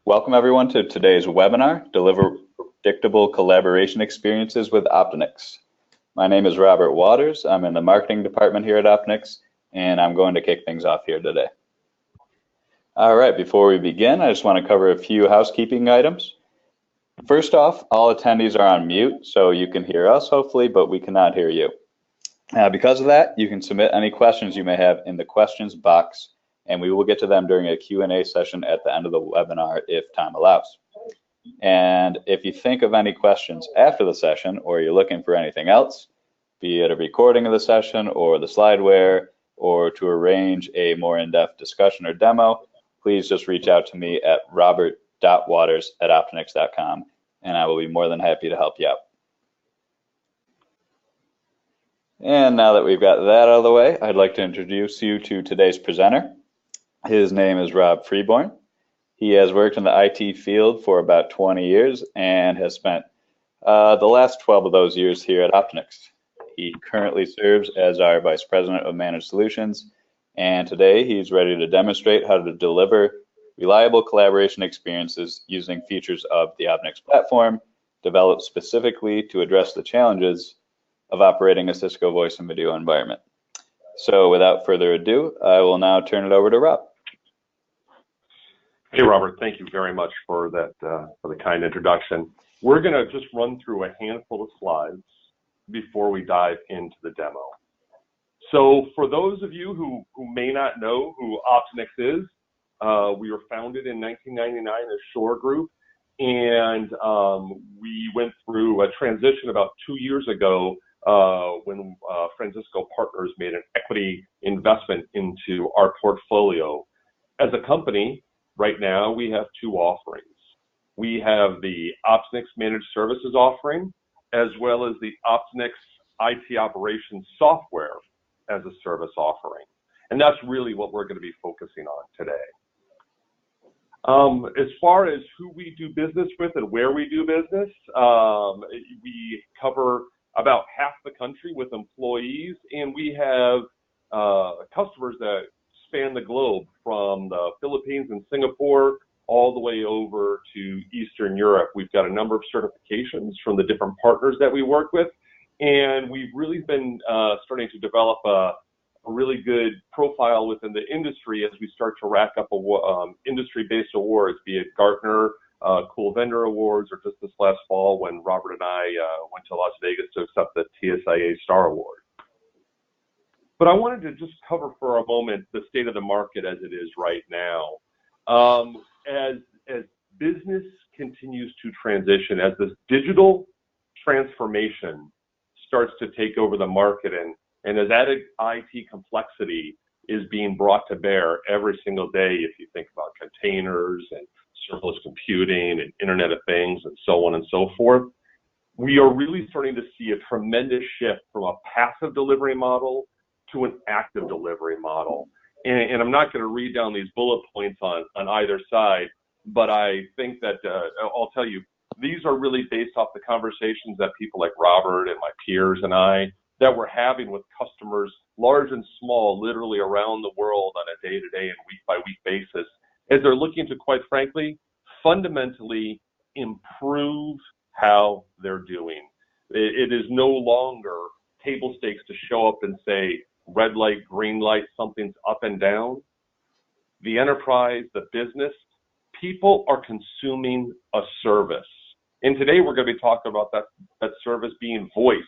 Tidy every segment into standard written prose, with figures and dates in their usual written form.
Welcome everyone to today's webinar, Deliver Predictable Collaboration Experiences with Optanix. My name is Robert Waters. I'm in the marketing department here at Optanix, and I'm going to kick things off here today. All right, before we begin, I just want to cover a few housekeeping items. First off, all attendees are on mute, so you can hear us hopefully, but we cannot hear you. Because of that, you can submit any questions you may have in the questions box, and we will get to them during a Q&A session at the end of the webinar if time allows. And if you think of any questions after the session, or you're looking for anything else, be it a recording of the session or the slideware, or to arrange a more in-depth discussion or demo, please just reach out to me at robert.waters@optanix.com, and I will be more than happy to help you out. And now that we've got that out of the way, I'd like to introduce you to today's presenter. His name is Rob Freeborn. He has worked in the IT field for about 20 years and has spent the last 12 of those years here at Optanix. He currently serves as our Vice President of Managed Solutions, and today he's ready to demonstrate how to deliver reliable collaboration experiences using features of the Optanix platform, developed specifically to address the challenges of operating a Cisco voice and video environment. So without further ado, I will now turn it over to Rob. Hey, Robert, thank you very much for that, for the kind introduction. We're going to just run through a handful of slides before we dive into the demo. So for those of you who may not know who Optanix is, we were founded in 1999 as Shore Group, and we went through a transition about 2 years ago when Francisco Partners made an equity investment into our portfolio. As a company, right now, we have two offerings. We have the Optanix Managed Services offering, as well as the Optanix IT Operations Software as a service offering. And that's really what we're going to be focusing on today. As far as who we do business with and where we do business, we cover about half the country with employees, and we have customers that span the globe from the Philippines and Singapore all the way over to Eastern Europe. We've got a number of certifications from the different partners that we work with, and we've really been starting to develop a really good profile within the industry as we start to rack up industry-based awards, be it Gartner, Cool Vendor Awards, or just this last fall when Robert and I went to Las Vegas to accept the TSIA Star Award. But I wanted to just cover for a moment the state of the market as it is right now. As business continues to transition, as this digital transformation starts to take over the market, and as added IT complexity is being brought to bear every single day, if you think about containers and serverless computing and Internet of Things and so on and so forth, we are really starting to see a tremendous shift from a passive delivery model to an active delivery model. And I'm not going to read down these bullet points on either side, but I think that I'll tell you, these are really based off the conversations that people like Robert and my peers and I that we're having with customers, large and small, literally around the world on a day-to-day and week-by-week basis, as they're looking to, quite frankly, fundamentally improve how they're doing. It is no longer table stakes to show up and say, red light, green light, something's up and down. The enterprise, the business, people are consuming a service. And today we're going to be talking about that service being voice,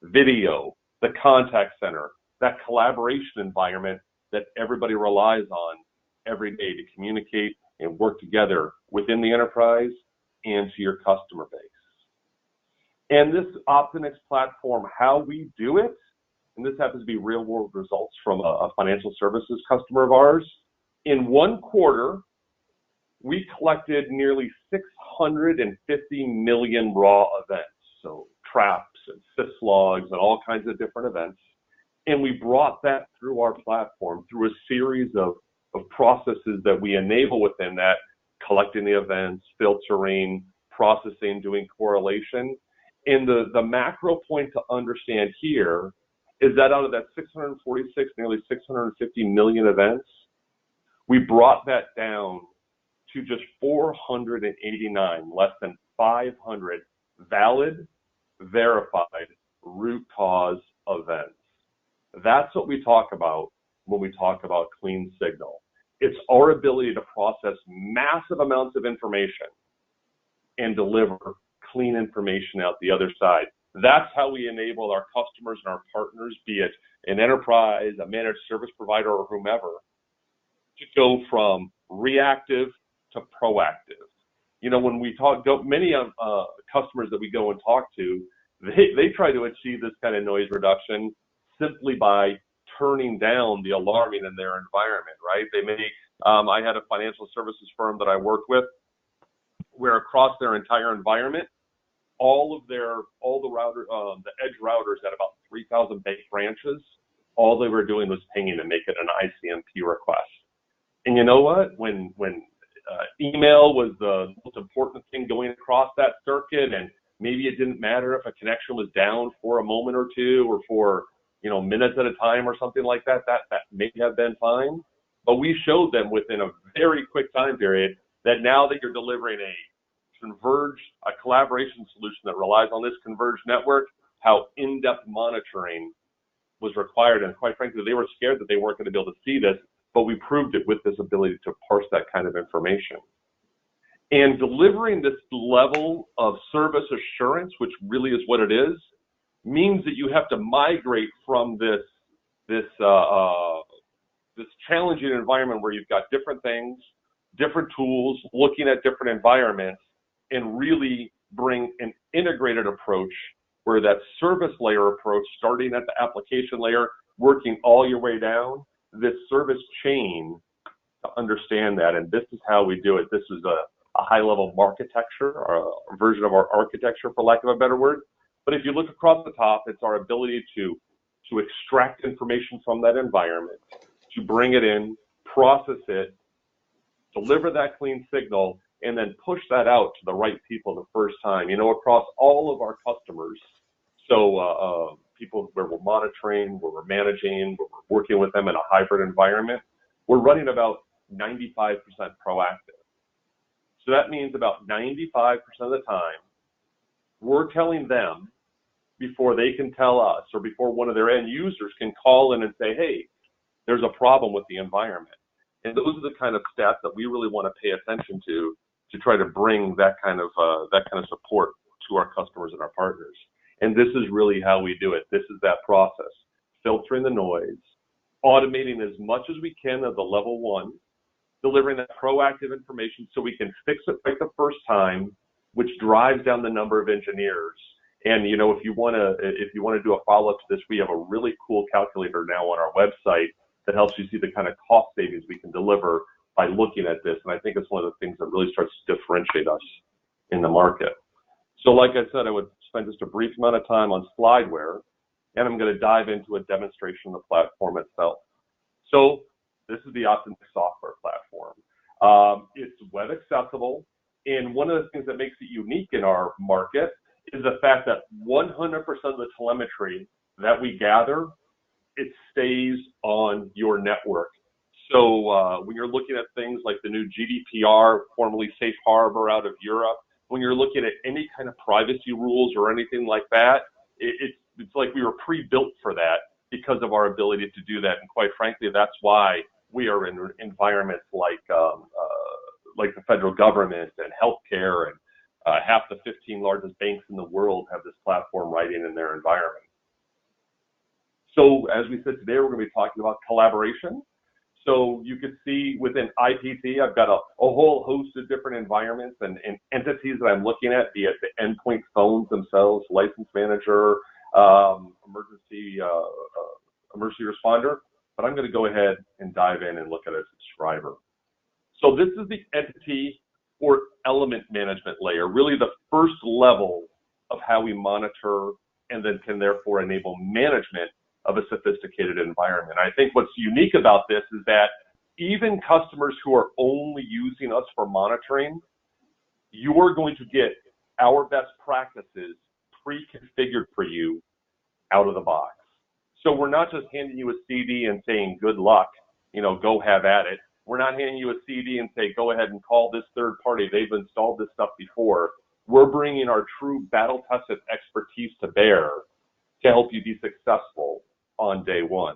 video, the contact center, that collaboration environment that everybody relies on every day to communicate and work together within the enterprise and to your customer base. And this Optanix platform, how we do it, and this happens to be real world results from a financial services customer of ours. In one quarter, we collected nearly 650 million raw events, so traps and syslogs and all kinds of different events. And we brought that through our platform through a series of processes that we enable within that, collecting the events, filtering, processing, doing correlation. And the macro point to understand here is that out of that 646, nearly 650 million events, we brought that down to just 489, less than 500 valid, verified root cause events. That's what we talk about when we talk about clean signal. It's our ability to process massive amounts of information and deliver clean information out the other side. That's how we enable our customers and our partners, be it an enterprise, a managed service provider, or whomever, to go from reactive to proactive. You know, when we talk, many customers that we go and talk to, they try to achieve this kind of noise reduction simply by turning down the alarming in their environment, right? They may, I had a financial services firm that I worked with where across their entire environment, all the edge routers at about 3,000 base branches, all they were doing was pinging and making an ICMP request. And you know what? When email was the most important thing going across that circuit, and maybe it didn't matter if a connection was down for a moment or two or for, you know, minutes at a time or something like that, that may have been fine. But we showed them within a very quick time period that now that you're delivering a collaboration solution that relies on this converged network, how in-depth monitoring was required. And quite frankly, they were scared that they weren't going to be able to see this, but we proved it with this ability to parse that kind of information. And delivering this level of service assurance, which really is what it is, means that you have to migrate from this challenging environment where you've got different things, different tools, looking at different environments, and really bring an integrated approach where that service layer approach, starting at the application layer, working all your way down, this service chain to understand that. And this is how we do it. This is a high-level architecture, or a version of our architecture, for lack of a better word. But if you look across the top, it's our ability to extract information from that environment, to bring it in, process it, deliver that clean signal, and then push that out to the right people the first time, you know, across all of our customers. So people where we're monitoring, where we're managing, where we're working with them in a hybrid environment, we're running about 95% proactive. So that means about 95% of the time, we're telling them before they can tell us, or before one of their end users can call in and say, hey, there's a problem with the environment. And those are the kind of stats that we really want to pay attention to try to bring that kind of support to our customers and our partners. And this is really how we do it. This is that process, filtering the noise, automating as much as we can of the level one, delivering that proactive information so we can fix it right the first time, which drives down the number of engineers. And you know, if you want to do a follow-up to this, we have a really cool calculator now on our website that helps you see the kind of cost savings we can deliver by looking at this. And I think it's one of the things that really starts to differentiate us in the market. So like I said, I would spend just a brief amount of time on slideware, and I'm going to dive into a demonstration of the platform itself. So this is the Optanix software platform. It's web accessible, and one of the things that makes it unique in our market is the fact that 100% of the telemetry that we gather, it stays on your network. So when you're looking at things like the new GDPR, formerly Safe Harbor out of Europe, when you're looking at any kind of privacy rules or anything like that, it's like we were pre-built for that because of our ability to do that. And quite frankly, that's why we are in environments like the federal government and healthcare, and half the 15 largest banks in the world have this platform writing in their environment. So as we said today, we're going to be talking about collaboration. So you can see within IPT, I've got a whole host of different environments and entities that I'm looking at, be it the endpoint phones themselves, license manager, emergency responder. But I'm going to go ahead and dive in and look at a subscriber. So this is the entity or element management layer, really the first level of how we monitor and then can therefore enable management of a sophisticated environment. I think what's unique about this is that even customers who are only using us for monitoring, you are going to get our best practices pre-configured for you out of the box. So we're not just handing you a CD and saying, good luck, you know, go have at it. We're not handing you a CD and say, go ahead and call this third party. They've installed this stuff before. We're bringing our true battle-tested expertise to bear to help you be successful on day one.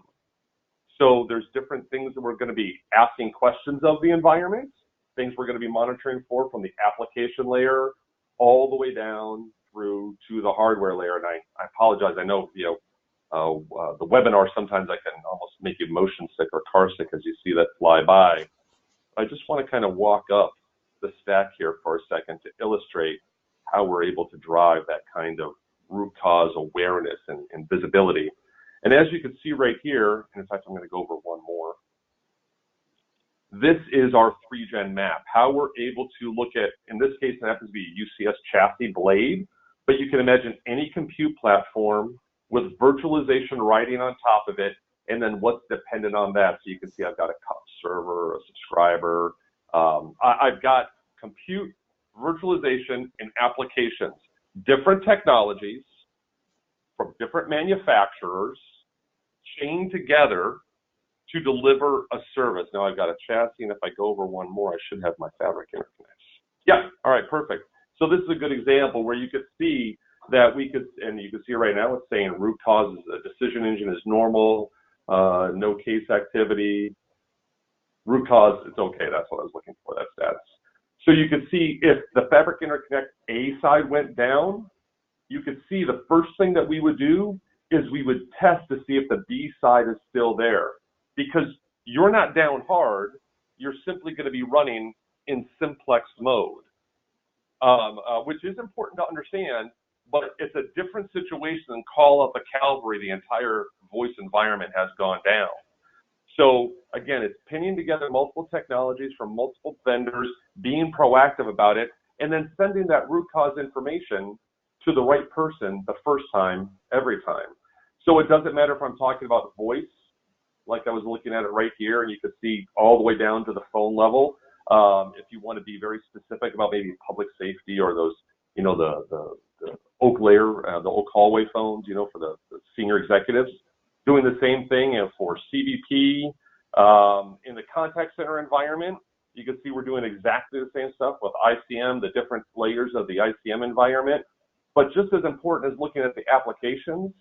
So there's different things that we're going to be asking questions of the environment, things we're going to be monitoring for from the application layer all the way down through to the hardware layer. And I apologize. I know, the webinar, sometimes I can almost make you motion sick or car sick as you see that fly by. I just want to kind of walk up the stack here for a second to illustrate how we're able to drive that kind of root cause awareness and visibility. And as you can see right here, and in fact, I'm going to go over one more. This is our 3-gen map, how we're able to look at, in this case, it happens to be a UCS chassis blade, but you can imagine any compute platform with virtualization writing on top of it, and then what's dependent on that. So you can see I've got a cup server, a subscriber. I've got compute, virtualization, and applications, different technologies from different manufacturers chained together to deliver a service. Now I've got a chassis, and if I go over one more, I should have my fabric interconnects. Yeah, all right, perfect. So this is a good example where you could see that we could, and you can see right now it's saying root cause, a decision engine is normal, no case activity, root cause, it's okay, that's what I was looking for, that status. So you could see if the fabric interconnect A side went down, you could see the first thing that we would do is we would test to see if the B side is still there. Because you're not down hard, you're simply going to be running in simplex mode, which is important to understand, but it's a different situation than call up a cavalry, the entire voice environment has gone down. So again, it's pinning together multiple technologies from multiple vendors, being proactive about it, and then sending that root cause information to the right person the first time, every time. So it doesn't matter if I'm talking about voice, like I was looking at it right here, and you could see all the way down to the phone level. If you want to be very specific about maybe public safety or those, the Oak layer, the Oak hallway phones, for the senior executives, doing the same thing for CDP. In the contact center environment, you can see we're doing exactly the same stuff with ICM, the different layers of the ICM environment. But just as important as looking at the applications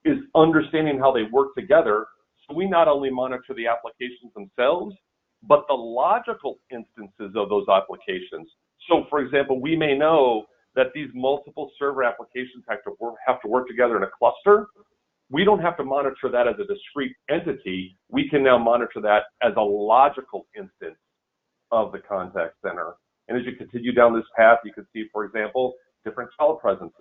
is understanding how they work together. So we not only monitor the applications themselves, but the logical instances of those applications. So for example, we may know that these multiple server applications have to work together in a cluster. We don't have to monitor that as a discrete entity. We can now monitor that as a logical instance of the contact center. And as you continue down this path, you can see, for example, different telepresence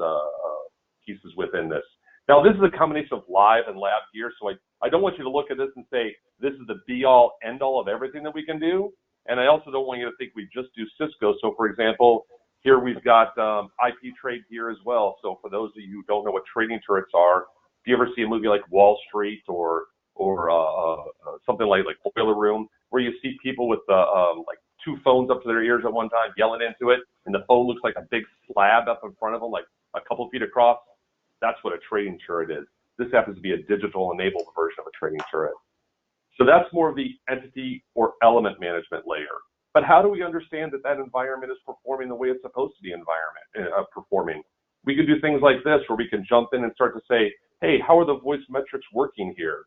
pieces within this. Now, this is a combination of live and lab gear, so I don't want you to look at this and say, this is the be-all, end-all of everything that we can do, and I also don't want you to think we just do Cisco. So, for example, here we've got IP trade gear as well. So for those of you who don't know what trading turrets are, if you ever see a movie like Wall Street or something like Boiler Room, where you see people with like 2 phones up to their ears at one time yelling into it, and the phone looks like a big slab up in front of them, like a couple feet across, that's what a trading turret is. This happens to be a digital enabled version of a trading turret. So that's more of the entity or element management layer. But how do we understand that that environment is performing the way it's supposed to be performing? We could do things like this, where we can jump in and start to say, hey, how are the voice metrics working here?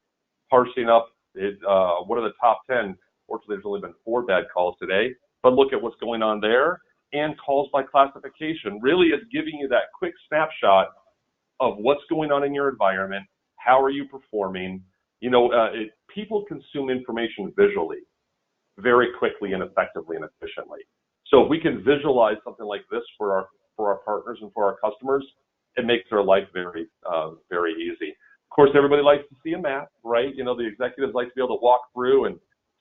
Parsing up, what are the top 10? Fortunately, there's only been 4 bad calls today, but look at what's going on there. And calls by classification. Really, it's giving you that quick snapshot of what's going on in your environment. How are you performing? People consume information visually, very quickly and effectively and efficiently. So if we can visualize something like this for our partners and for our customers, it makes their life very, very easy. Of course, everybody likes to see a map, right? The executives like to be able to walk through and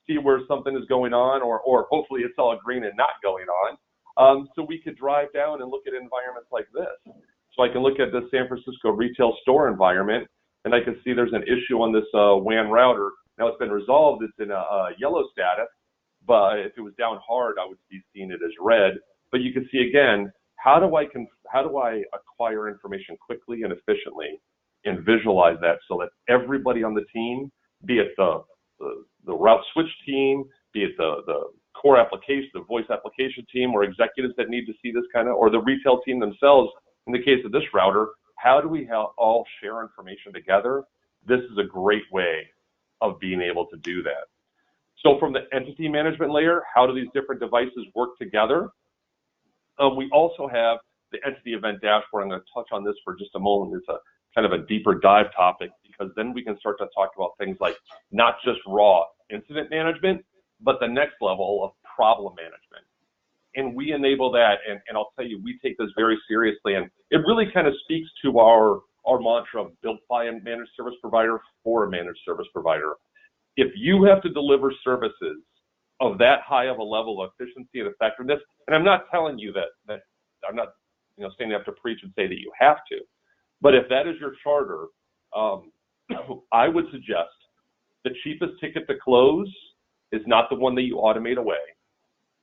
see where something is going on, or hopefully it's all green and not going on. So we could drive down and look at environments like this. So I can look at the San Francisco retail store environment, and I can see there's an issue on this WAN router. Now it's been resolved, it's in a yellow status, but if it was down hard, I would be seeing it as red. But you can see again, how do I acquire information quickly and efficiently and visualize that so that everybody on the team, be it the route switch team, be it the core application, the voice application team, or executives that need to see this kind of, or the retail team themselves. In the case of this router, how do we all share information together? This is a great way of being able to do that. So from the entity management layer, how do these different devices work together? We also have the entity event dashboard. I'm going to touch on this for just a moment. It's a kind of a deeper dive topic, because then we can start to talk about things like not just raw incident management, but the next level of problem management. And we enable that, and I'll tell you, we take this very seriously, and it really kind of speaks to our mantra of built by a managed service provider for a managed service provider. If you have to deliver services of that high of a level of efficiency and effectiveness, and I'm not telling you that I'm not standing up to preach and say that you have to, but if that is your charter, I would suggest the cheapest ticket to close is not the one that you automate away.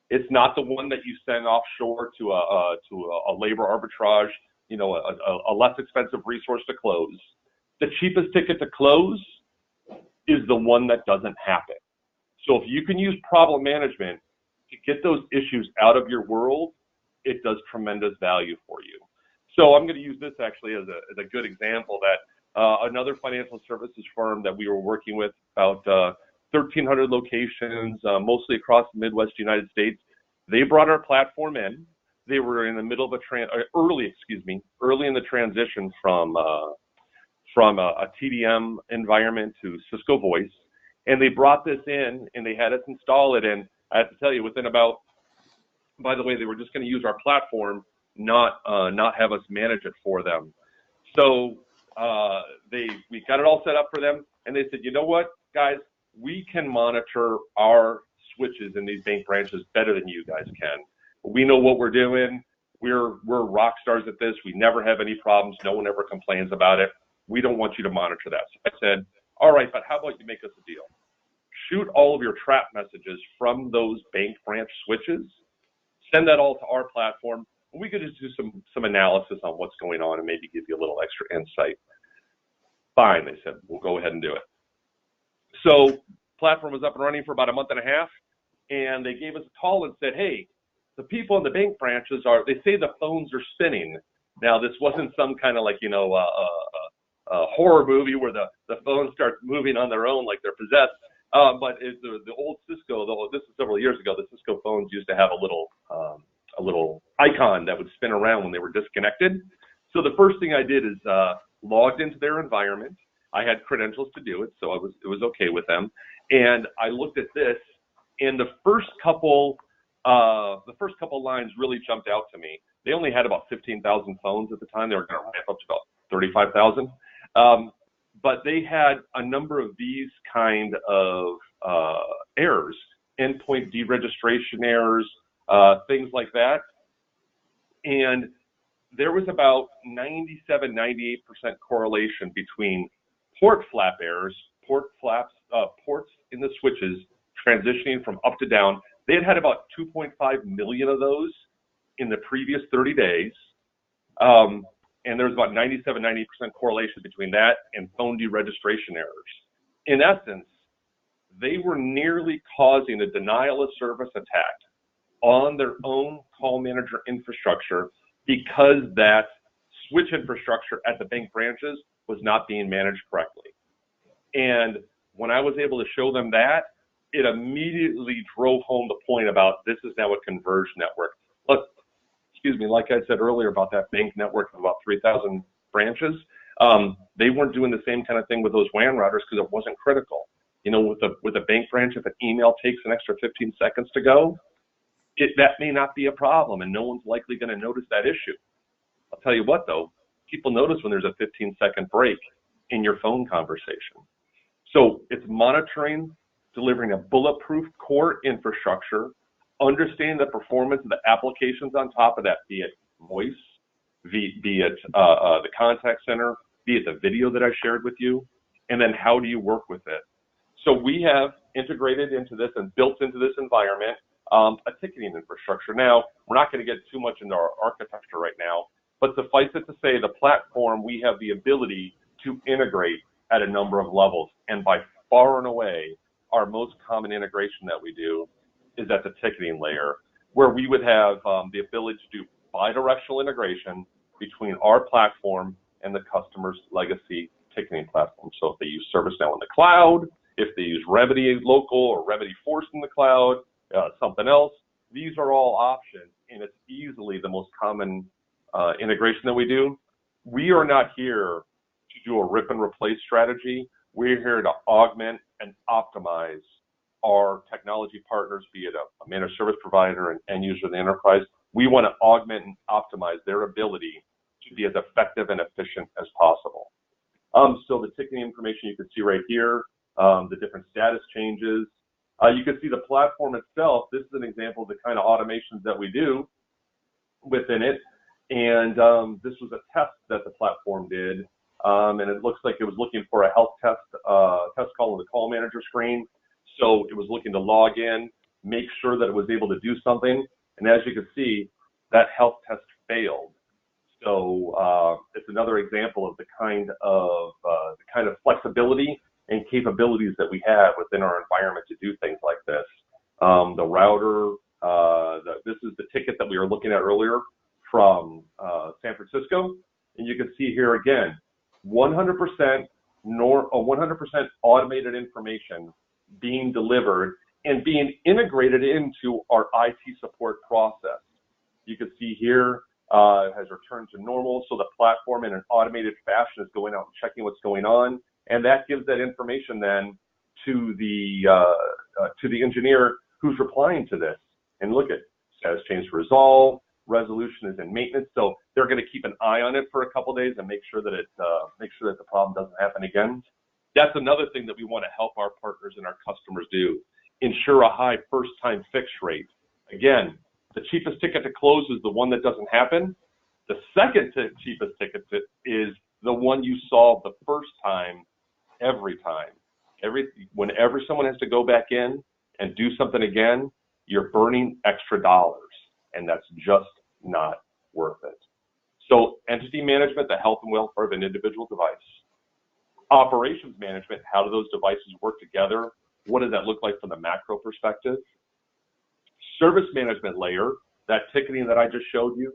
It's not the one that you send offshore to a labor arbitrage, a less expensive resource to close. The cheapest ticket to close is the one that doesn't happen. So if you can use problem management to get those issues out of your world, it does tremendous value for you. So I'm going to use this actually as a good example that another financial services firm that we were working with, about 1,300 locations, mostly across the Midwest United States. They brought our platform in. They were in the middle of early in the transition from a TDM environment to Cisco Voice, and they brought this in and they had us install it. And I have to tell you, within about, by the way, they were just going to use our platform, not have us manage it for them. So we got it all set up for them, and they said, you know what, guys, we can monitor our switches in these bank branches better than you guys can. We know what we're doing. We're rock stars at this. We never have any problems. No one ever complains about it. We don't want you to monitor that. So I said, all right, but how about you make us a deal? Shoot all of your trap messages from those bank branch switches, send that all to our platform, and we could just do some analysis on what's going on and maybe give you a little extra insight. Fine, they said, we'll go ahead and do it. So platform was up and running for about a month and a half, and they gave us a call and said, hey, the people in the bank branches they say the phones are spinning. Now, this wasn't some kind of a horror movie where the phones start moving on their own like they're possessed. But the old Cisco, this is several years ago, the Cisco phones used to have a little icon that would spin around when they were disconnected. So the first thing I did is logged into their environment. I had credentials to do it, so it was okay with them. And I looked at this, and the first couple lines really jumped out to me. They only had about 15,000 phones at the time. They were going to ramp up to about 35,000. But they had a number of these kind of errors, endpoint deregistration errors, things like that. And there was about 97-98% correlation between port flap errors, ports in the switches transitioning from up to down. They had about 2.5 million of those in the previous 30 days. And there was about 97-98% correlation between that and phone deregistration errors. In essence, they were nearly causing a denial of service attack on their own call manager infrastructure because that switch infrastructure at the bank branches was not being managed correctly. And when I was able to show them that, it immediately drove home the point about this is now a converged network. Look, like I said earlier about that bank network of about 3,000 branches, they weren't doing the same kind of thing with those WAN routers because it wasn't critical. With a bank branch, if an email takes an extra 15 seconds to go, that may not be a problem, and no one's likely going to notice that issue. I'll tell you what, though, people notice when there's a 15-second break in your phone conversation. So it's monitoring, delivering a bulletproof core infrastructure, understanding the performance of the applications on top of that, be it voice, be it the contact center, be it the video that I shared with you, and then how do you work with it? So we have integrated into this and built into this environment a ticketing infrastructure. Now, we're not going to get too much into our architecture right now, but suffice it to say, the platform, we have the ability to integrate at a number of levels, and by far and away, our most common integration that we do is at the ticketing layer, where we would have the ability to do bidirectional integration between our platform and the customer's legacy ticketing platform. So if they use ServiceNow in the cloud, if they use Remedy local or Remedy Force in the cloud, something else, these are all options, and it's easily the most common integration that we do. We are not here to do a rip and replace strategy. We're here to augment and optimize our technology partners, be it a managed service provider, an end user, the enterprise. We want to augment and optimize their ability to be as effective and efficient as possible. So the ticketing information you can see right here, the different status changes. You can see the platform itself. This is an example of the kind of automations that we do within it. And this was a test that the platform did. And it looks like it was looking for a health test call on the call manager screen. So it was looking to log in, make sure that it was able to do something. And as you can see, that health test failed. So it's another example of the kind of flexibility and capabilities that we have within our environment to do things like this. The router, this is the ticket that we were looking at earlier from San Francisco. And you can see here again, 100% automated information being delivered and being integrated into our IT support process. You can see here has returned to normal, so the platform in an automated fashion is going out and checking what's going on, and that gives that information then to the engineer who's replying to this. And look at status change to resolve, resolution is in maintenance, so they're going to keep an eye on it for a couple days and make sure that the problem doesn't happen again. That's another thing that we want to help our partners and our customers do. Ensure a high first-time fix rate. Again, the cheapest ticket to close is the one that doesn't happen. The second cheapest ticket is the one you solve the first time, every time. Whenever someone has to go back in and do something again, you're burning extra dollars, and that's just not worth it. So entity management, the health and welfare of an individual device. Operations management, how do those devices work together? What does that look like from the macro perspective? Service management layer, that ticketing that I just showed you.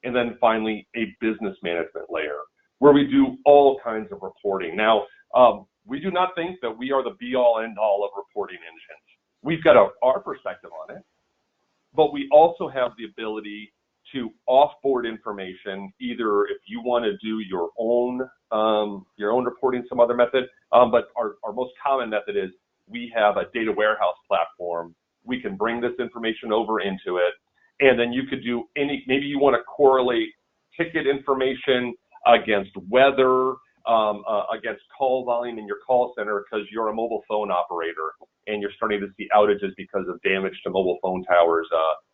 And then finally, a business management layer, where we do all kinds of reporting. Now, we do not think that we are the be-all, end-all of reporting engines. We've got our perspective on it, but we also have the ability to offboard information, either if you want to do your own reporting, some other method, but our most common method is we have a data warehouse platform. We can bring this information over into it, and then you could do maybe you want to correlate ticket information against weather, against call volume in your call center because you're a mobile phone operator and you're starting to see outages because of damage to mobile phone towers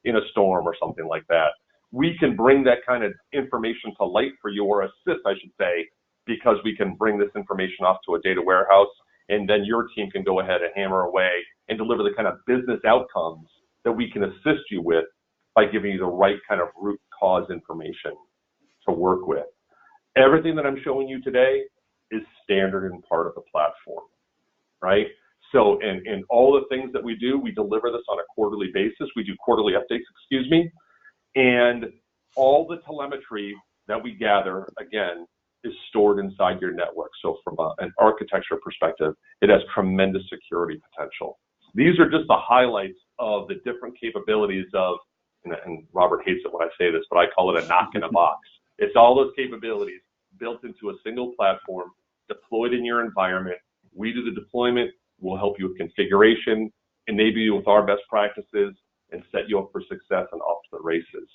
in a storm or something like that. We can bring that kind of information to light for you, or assist, I should say, because we can bring this information off to a data warehouse, and then your team can go ahead and hammer away and deliver the kind of business outcomes that we can assist you with by giving you the right kind of root cause information to work with. Everything that I'm showing you today is standard and part of the platform, right? So, and all the things that we do, we deliver this on a quarterly basis. We do quarterly updates, and all the telemetry that we gather, again, is stored inside your network. So from an architecture perspective, it has tremendous security potential. These are just the highlights of the different capabilities of, and Robert hates it when I say this, but I call it a knock in a box. It's all those capabilities built into a single platform, deployed in your environment. We do the deployment, we'll help you with configuration, enable you with our best practices, and set you up for success and off to the races.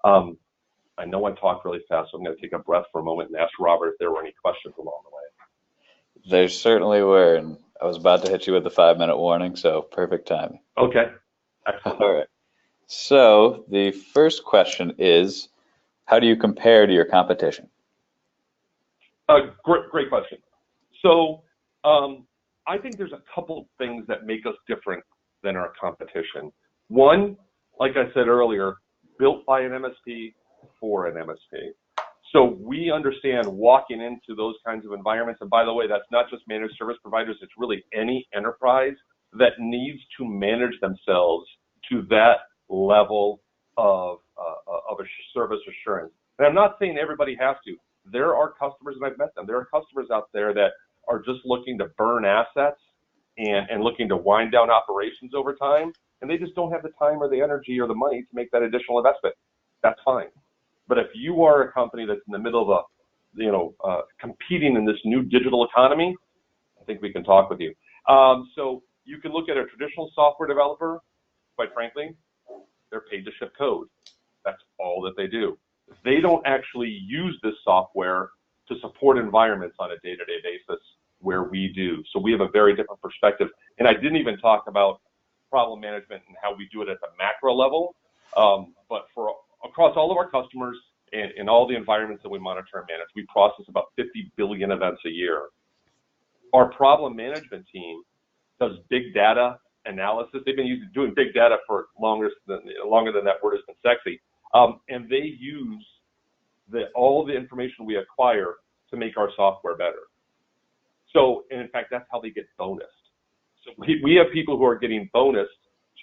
I know I talked really fast, so I'm going to take a breath for a moment and ask Robert if there were any questions along the way. There certainly were, and I was about to hit you with the 5-minute warning, so perfect timing. Okay, excellent. All right. So the first question is, how do you compare to your competition? Great question. So I think there's a couple things that make us different than our competition. One, like I said earlier, built by an MSP for an MSP. So we understand walking into those kinds of environments, and by the way, that's not just managed service providers, it's really any enterprise that needs to manage themselves to that level of a service assurance. And I'm not saying everybody has to. There are customers, and I've met them, there are customers out there that are just looking to burn assets and looking to wind down operations over time, and they just don't have the time or the energy or the money to make that additional investment. That's fine. But if you are a company that's in the middle of competing in this new digital economy, I think we can talk with you. So you can look at a traditional software developer. Quite frankly, they're paid to ship code. That's all that they do. They don't actually use this software to support environments on a day-to-day basis where we do. So we have a very different perspective. And I didn't even talk about problem management and how we do it at the macro level. But for across all of our customers and in all the environments that we monitor and manage, we process about 50 billion events a year. Our problem management team does big data analysis. They've been doing big data for longer than that word has been sexy. And they use all the information we acquire to make our software better. So, and in fact, that's how they get bonused. So we have people who are getting bonused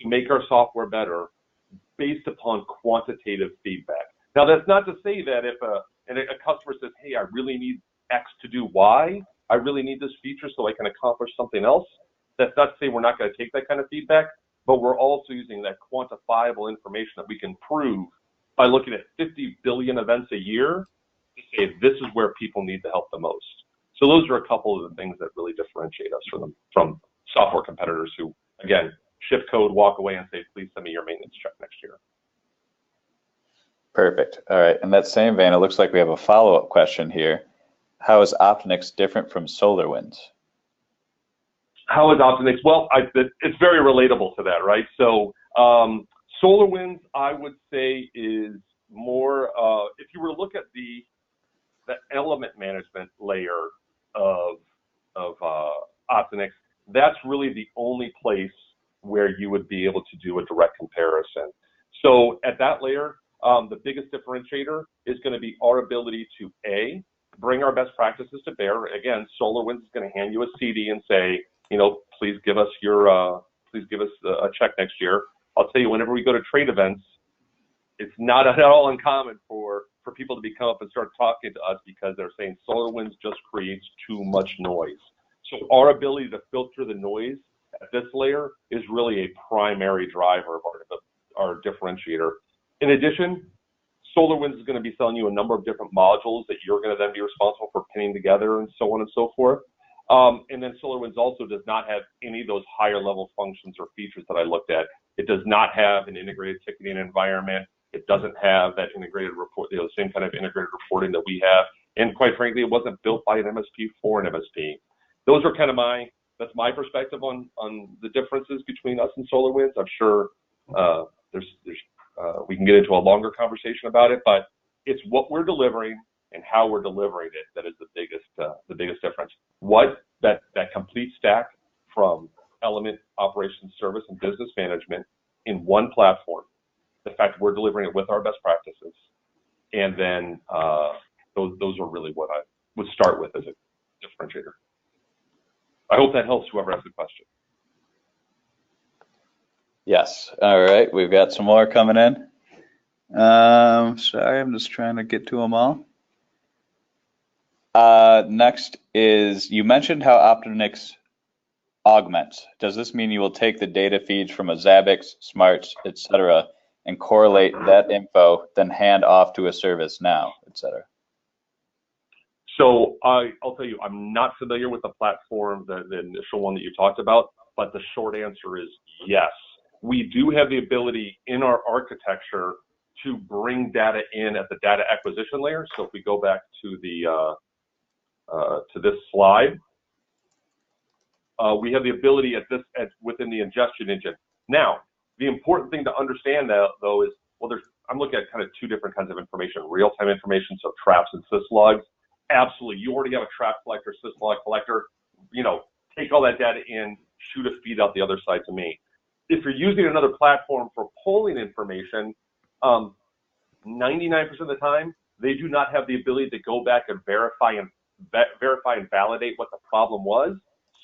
to make our software better based upon quantitative feedback. Now, that's not to say that if a customer says, hey, I really need X to do Y, I really need this feature so I can accomplish something else. That's not to say we're not going to take that kind of feedback, but we're also using that quantifiable information that we can prove by looking at 50 billion events a year to say this is where people need the help the most. So those are a couple of the things that really differentiate us from software competitors who, again, ship code, walk away, and say, please send me your maintenance check next year. Perfect. All right. In that same vein, it looks like we have a follow-up question here. How is Optanix different from SolarWinds? How is Optanix? Well, it's very relatable to that, right? So SolarWinds, I would say, is more, if you were to look at the element management layer of Optanix, that's really the only place where you would be able to do a direct comparison. So at that layer, the biggest differentiator is going to be our ability to, A, bring our best practices to bear. Again, SolarWinds is going to hand you a CD and say, please give us a check next year. I'll tell you, whenever we go to trade events, it's not at all uncommon for people to come up and start talking to us because they're saying SolarWinds just creates too much noise. So our ability to filter the noise at this layer is really a primary driver of our differentiator. In addition, SolarWinds is going to be selling you a number of different modules that you're going to then be responsible for pinning together and so on and so forth. And then SolarWinds also does not have any of those higher level functions or features that I looked at. It does not have an integrated ticketing environment. It doesn't have that integrated report, the same kind of integrated reporting that we have. And quite frankly, it wasn't built by an MSP for an MSP. Those are kind of that's my perspective on the differences between us and SolarWinds. I'm sure we can get into a longer conversation about it, but it's what we're delivering and how we're delivering it that is the biggest difference. That complete stack from element, operations, service, and business management in one platform. The fact that we're delivering it with our best practices, and then those are really what I would start with as a differentiator. I hope that helps whoever asked the question. Yes. All right. We've got some more coming in. Sorry, I'm just trying to get to them all. Next is, you mentioned how Optanix augments. Does this mean you will take the data feeds from a Zabbix, Smarts, etc., and correlate that info, then hand off to a ServiceNow, etc.? So I'll tell you, I'm not familiar with the platform, the initial one that you talked about, but the short answer is yes. We do have the ability in our architecture to bring data in at the data acquisition layer. So if we go back to this slide, we have the ability within the ingestion engine. Now, the important thing to understand though is, I'm looking at kind of two different kinds of information: real-time information, so traps and syslogs. Absolutely, you already have a trap collector, syslog collector. Take all that data in, shoot a feed out the other side to me. If you're using another platform for pulling information, 99% of the time, they do not have the ability to go back and verify and validate what the problem was.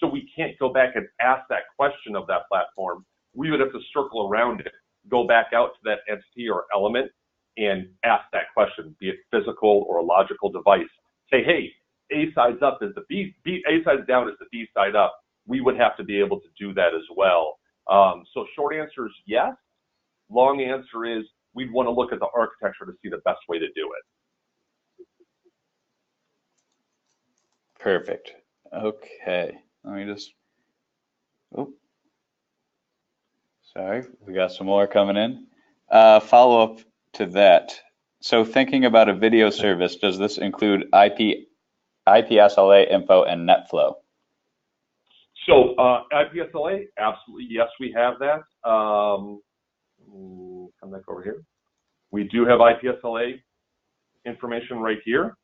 So we can't go back and ask that question of that platform. We would have to circle around it, go back out to that entity or element and ask that question, be it physical or a logical device. Say, hey, A side's up is the A side's down is the B side up. We would have to be able to do that as well. So short answer is yes. Long answer is we'd want to look at the architecture to see the best way to do it. Perfect. Okay. Let me just, oh, sorry, we got some more coming in. Follow up to that. So thinking about a video service, does this include IPSLA info and NetFlow? So IPSLA, absolutely, yes, we have that. Come back over here. We do have IPSLA information right here.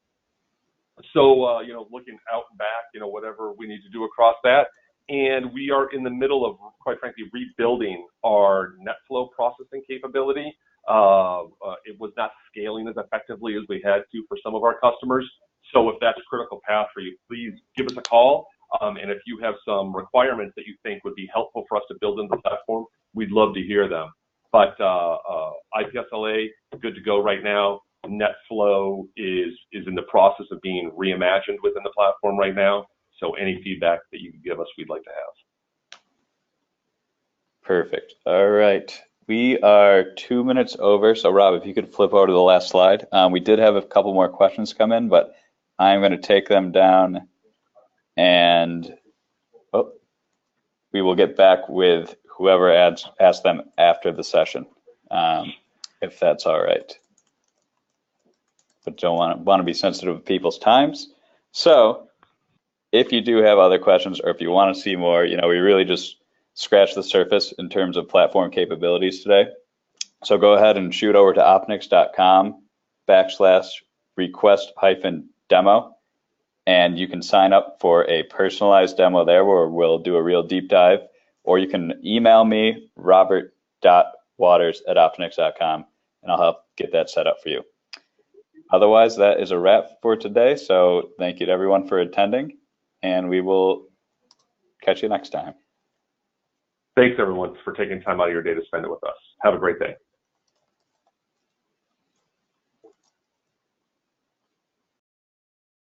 So, looking out and back, whatever we need to do across that. And we are in the middle of, quite frankly, rebuilding our NetFlow processing capability. It was not scaling as effectively as we had to for some of our customers. So if that's a critical path for you, please give us a call. And if you have some requirements that you think would be helpful for us to build into the platform, we'd love to hear them. But IPSLA, good to go right now. NetFlow is in the process of being reimagined within the platform right now. So any feedback that you can give us, we'd like to have. Perfect. All right. We are 2 minutes over. So Rob, if you could flip over to the last slide. We did have a couple more questions come in, but I'm going to take them down and we will get back with whoever asked them after the session, if that's all right. But don't want to be sensitive of people's times. So if you do have other questions or if you want to see more, we really just scratched the surface in terms of platform capabilities today. So go ahead and shoot over to optanix.com/request-demo. And you can sign up for a personalized demo there where we'll do a real deep dive, or you can email me, robert.waters@optanix.com, and I'll help get that set up for you. Otherwise, that is a wrap for today. So thank you to everyone for attending, and we will catch you next time. Thanks, everyone, for taking time out of your day to spend it with us. Have a great day.